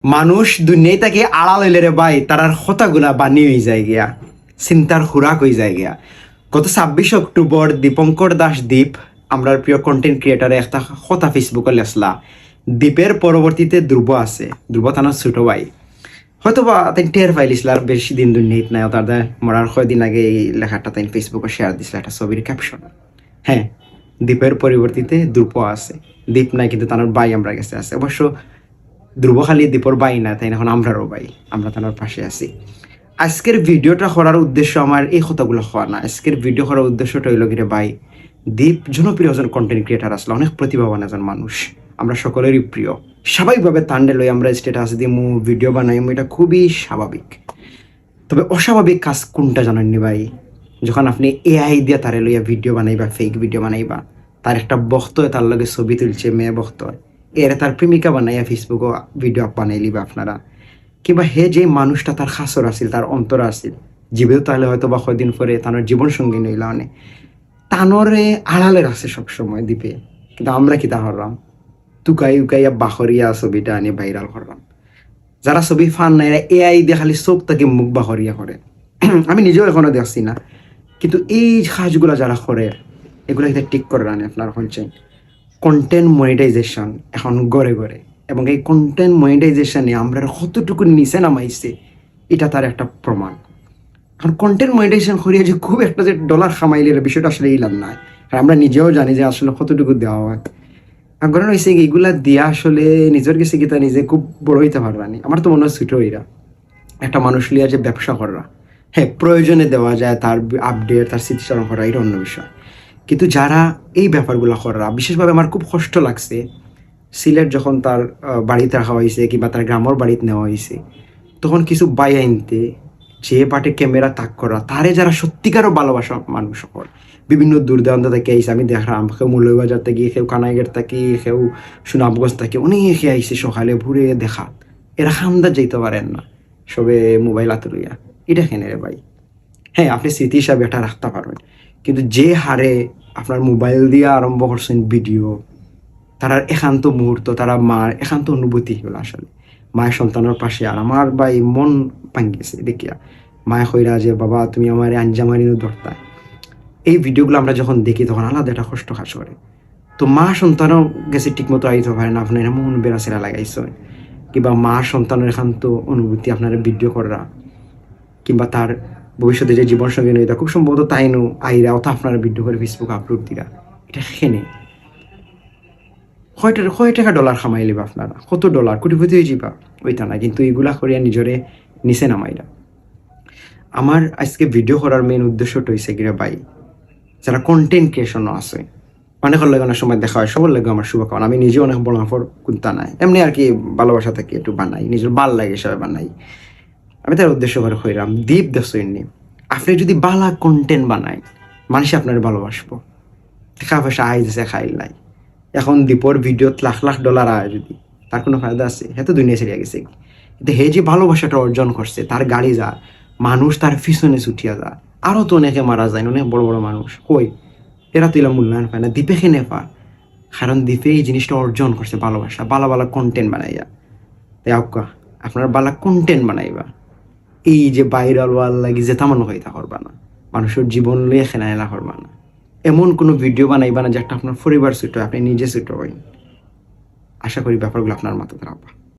মানুষ দুনিয়ায় তাকে আড়াল হইলে রে ভাই তারার কথাগুলা বানিয়ে হয়ে যায় গিয়া চিন্তার খুরাক হয়ে যায় গিয়া। গত 26 অক্টোবর দীপঙ্কর দাস দীপ আমরা প্রিয় কন্টেন্ট ক্রিয়েটারে একটা কথা ফেসবুকে লেসলা। দীপের পরবর্তীতে ধ্রুব আছে, ধ্রুব তানার ছোট ভাই, হয়তো বা তাই টের পাইলিছিল আর বেশি দিন দুনিয়াত নাই। তার মরার কয়দিন আগে এই লেখাটা তাই ফেসবুকে শেয়ার দিছিল একটা ছবির ক্যাপশন। হ্যাঁ, দীপের পরিবর্তিতে ধ্রুব আছে, দীপ নাই কিন্তু তার ভাই আমরা কাছে আছে। অবশ্য ধ্রুব খালি দীপর ভাই না, তাই এখন আমরারও ভাই, আমরা তার পাশে আছি। আজকের ভিডিওটা করার উদ্দেশ্য আমার এই কথাগুলো হওয়া না। আজকের ভিডিও করার উদ্দেশ্যটা হইল গিয়ে ভাই, দীপ জনপ্রিয় একজন কন্টেন্ট ক্রিয়েটার আসলে, অনেক প্রতিভাবান একজন মানুষ, আমরা সকলেরই প্রিয়। স্বাভাবিকভাবে তান্ডে লই আমরা স্ট্যাটাস দিয়ে ভিডিও বানাই, এটা খুবই স্বাভাবিক। তবে অস্বাভাবিক কাজ কোনটা জানেননি ভাই? যখন আপনি এআই দিয়ে তারে লইয়া ভিডিও বানাইবা, ফেক ভিডিও বানাইবা, তার একটা বক্ত তার লগে ছবি তুলছে, মেয়ে বক্ত এর তার প্রেমিকা বানাইয়া ফেসবুকে ভিডিও বানাই লিবা আপনারা। কিংবা হে যে মানুষটা তার খাসর আসিল, তার অন্তর আসিল, জীবেও তাহলে হয়তো বা কয়দিন পরে তার জীবন সঙ্গী নইলা অনেক তানরে আড়ালের আছে সবসময় দ্বীপে। কিন্তু আমরা কি তা হরলাম, তুকাই উকাইয়া বাহরিয়া ছবিটা আনি ভাইরাল করলাম। যারা ছবি ফান নাই এআই দিয়ে খালি চোখ তাকে মুখ বাহরিয়া করে। আমি নিজেও এখনো দেখছি না, কিন্তু এই কাজগুলো যারা করে এগুলো কিন্তু ঠিক করে রানে আপনার হচ্ছে কন্টেন্ট মনিটাইজেশন এখন গড়ে গড়ে। এবং এই কন্টেন্ট মনিটাইজেশনে আমরা কতটুকু নিচে নামাইছে এটা তার একটা প্রমাণ। এখন কন্টেন্ট মনিটাইজেশন করিয়া যে খুব একটা যে ডলার খামাইলে বিষয়টা আসলে ইলাম নাই, আর আমরা নিজেও জানি যে আসলে কতটুকু দেওয়া হয়। কারণ হয়েছে এইগুলা দিয়া আসলে নিজের কাছে গীতা নিজে খুব বড় হইতে পারবানি। আমার তো মনে হয় ছোট হইরা একটা মানুষ লিয়া যে ব্যবসা করা, হ্যাঁ প্রয়োজনে দেওয়া যায়, তার আপডেট তার স্মৃতিচারণ করা এটা অন্য বিষয়। কিন্তু যারা এই ব্যাপারগুলো করা, বিশেষভাবে আমার খুব কষ্ট লাগছে সিলেট যখন তার বাড়িতে রাখা হয়েছে কিংবা তার গ্রামের বাড়িতে নেওয়া হয়েছে, তখন কিছু বাই আইনতে যে পাটে ক্যামেরা তাক করা তারে যারা সত্যিকারও ভালোবাসা মানুষ সকল বিভিন্ন দূর দূরান্ত থেকে আইসে। আমি দেখলাম কেউ মৌলভীবাজার থেকে, কেউ কানাইঘাট থেকে, কেউ সুনামগঞ্জ থেকে, অনেকে আইসে সকালে ভোরে দেখা। এরা খামদার যাইতে পারেন না, সবে মোবাইল হাতে লইয়া। এটা কেন রে ভাই? হ্যাঁ, আপনি স্মৃতি হিসাবে এটা রাখতে পারবেন, কিন্তু যে হারে আপনার মোবাইল দিয়ে আরম্ভ করছেন ভিডিও, তারা একান্ত মুহূর্ত, তারা মার একান্ত অনুভূতি হলো আসলে মায়ের সন্তানের পাশে। আর আমার ভাই মন ভাঙ্গিয়েছে দেখিয়া, মায়ে কইরা যে বাবা তুমি আমার আঞ্জামারিনও ধরতা। এই ভিডিওগুলো আমরা যখন দেখি তখন আলাদা একটা কষ্ট কাজ করে। তো মা সন্তানও গেছে ঠিক মতো আইতে পারে না, আপনার এমন বেড়াচেরা লাগাইছ, কিংবা মা সন্তানের একান্ত অনুভূতি আপনারা ভিডিও করা, কিংবা তার ভবিষ্যতে যে জীবন সঙ্গী নয় খুব সম্ভবত তাই নো আইরা অথবা আপনারা ভিডিও করে ফেসবুক আপলোড দিরা। এটা খেনে কয় টাকা ডলার খামাই লিবা আপনারা, কত ডলার কোটিপতি হয়ে যাবা ওইটা না, কিন্তু এইগুলা করিয়া নিজরে নিচে নামাইরা। আমার আজকে ভিডিও করার মেইন উদ্দেশ্যটা হয়েছে গিরা ভাই, যারা কন্টেন্ট ক্রিয়েশনও আছে, অনেকের লাগে অনেক সময় দেখা হয়, সবার লাগে আমার শুভকামনা। আমি নিজে অনেক বড় আফর কুন্তা নাই, এমনি আর কি ভালোবাসা থেকে একটু বানাই, নিজের ভাল লাগে হিসাবে বানাই। আমি তার উদ্দেশ্য করে হইলাম দীপ দেখছইনি, আপনি যদি বালা কন্টেন্ট বানাই মানুষ আপনার ভালোবাসবো। টাকা পয়সা আয় দিছে খাইল নাই, এখন দীপর ভিডিওত লাখ লাখ ডলার আয় যদি তার কোনো ফায়দা আছে? হে তো দুনিয়া ছেড়ে গেছে। কিন্তু হে যে ভালোবাসাটা অর্জন করছে, তার গাড়ি যা মানুষ তার পিছনে ছুটিয়া যা, আরও তো অনেকে মারা যায়, অনেক বড় বড় মানুষ কই, এরা তো এলা মূল্যায়ন পায় না, দ্বীপে খেনে পা। কারণ দ্বীপে এই জিনিসটা অর্জন করছে ভালোবাসা, বালা বালা কন্টেন্ট বানাইয়া। তাই আউকা আপনার বালা কন্টেন্ট বানাইবা, এই যে ভাইরাল ওয়াল লাগি যে তেমন হইতা করবা না, মানুষের জীবন লইয়া খেলাইলা করবা না, এমন কোনো ভিডিও বানাইবা না যেটা আপনার পরিবার ছুটো, আপনি নিজে ছুটো হইন। আশা করি ব্যাপারগুলো আপনার মাথাতে রাখবা।